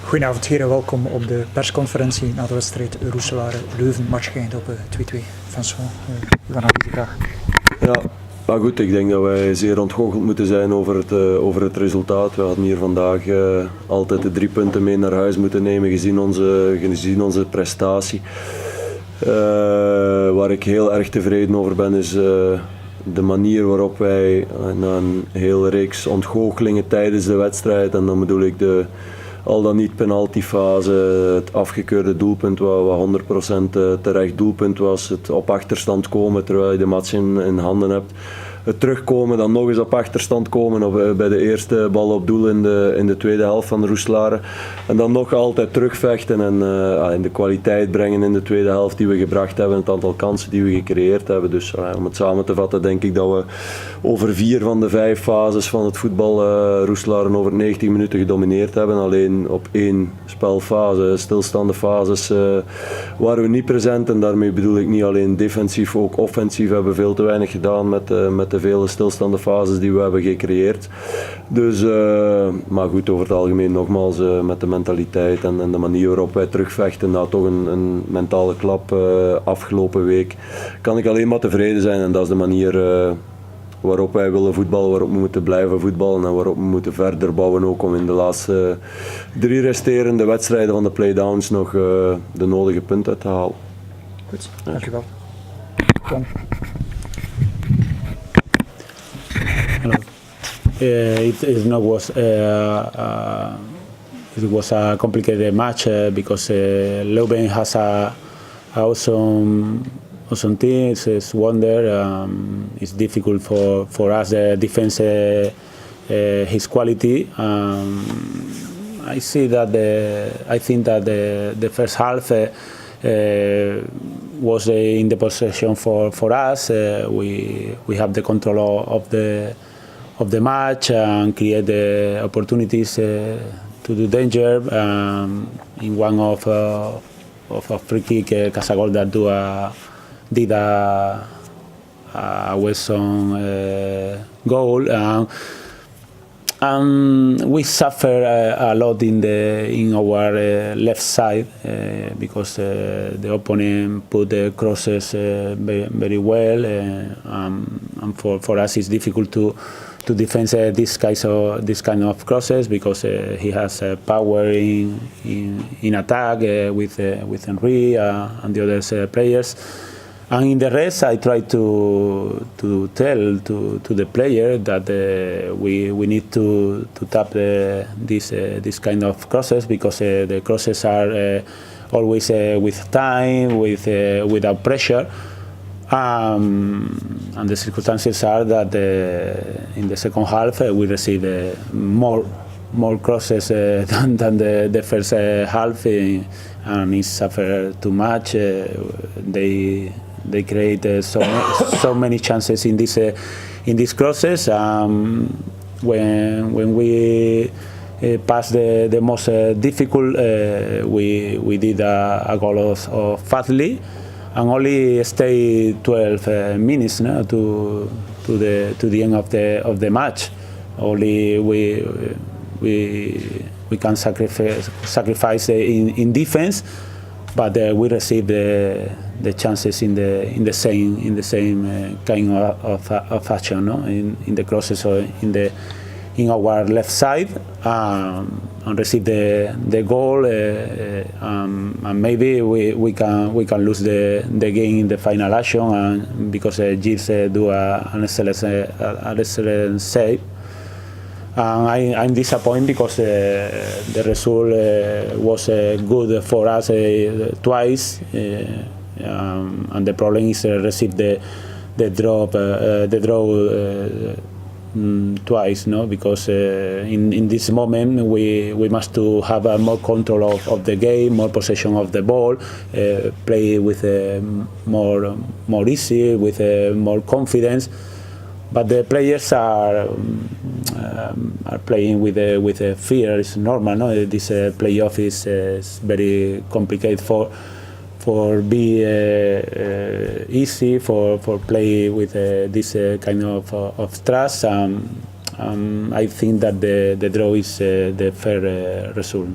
Goedenavond heren, welkom op de persconferentie na de wedstrijd Roeselare Leuven. Match geëindigd op 2-2. Vincent, we gaan naar deze vraag. Ja, maar goed, ik denk dat wij zeer ontgoocheld moeten zijn over het resultaat. We hadden hier vandaag altijd de 3 punten mee naar huis moeten nemen gezien onze prestatie. Waar ik heel erg tevreden over ben is de manier waarop wij na een hele reeks ontgoochelingen tijdens de wedstrijd, en dan bedoel ik al dan niet penaltyfase, het afgekeurde doelpunt wat 100% terecht doelpunt was, het op achterstand komen terwijl je de match in handen hebt, het terugkomen, dan nog eens op achterstand komen bij de eerste bal op doel in de tweede helft van de Roeselare en dan nog altijd terugvechten en in de kwaliteit brengen in de tweede helft die we gebracht hebben, het aantal kansen die we gecreëerd hebben. Dus om het samen te vatten denk ik dat we over 4 van de 5 fases van het voetbal Roeselare over 90 minuten gedomineerd hebben. Alleen op 1 spelfase, stilstaande fases, waren we niet present en daarmee bedoel ik niet alleen defensief, ook offensief hebben we veel te weinig gedaan met de vele stilstaande fases die we hebben gecreëerd. Dus, maar goed, over het algemeen nogmaals met de mentaliteit en de manier waarop wij terugvechten na toch een mentale klap afgelopen week, kan ik alleen maar tevreden zijn en dat is de manier waarop wij willen voetballen, waarop we moeten blijven voetballen en waarop we moeten verder bouwen ook om in de laatste 3 resterende wedstrijden van de playdowns nog de nodige punten uit te halen. Goed, dankjewel. Kom. Hello. It was a complicated match because Leuven has a awesome team. It's wonder. It's difficult for us defense his quality. I think that the first half was in the possession for us. We have the control of the match and create the opportunities to do danger. In one of a free kick, Casagol that did a Wesson goal. And we suffer a lot in our left side because the opponent put the crosses very well, and for us it's difficult to defend this kind of crosses because he has power in attack with Henry and the other players. And in the rest, I try to tell to the player that we need to tap this kind of crosses because the crosses are always with time, without pressure, and the circumstances are that in the second half we receive more crosses than the first half, and it suffer too much. They create so many chances in this crosses. When we pass the most difficult, we did a goal of Fadli, and only stay 12 minutes to the end of the match. Only we can sacrifice in defense, but we receive the chances in the same kind of action, no? in the crosses or in our left side, and receive the goal, and maybe we can lose the game in the final action, and because Gilles do an excellent save. I'm disappointed because the result was good for us twice, and the problem is receive the draw twice, no? Because in this moment we must to have more control of the game, more possession of the ball, play with more easy, with more confidence. But the players are playing with a fear. It's normal, no? This playoff is very complicated for be easy for play with this kind of trust. I think that the draw is the fair result.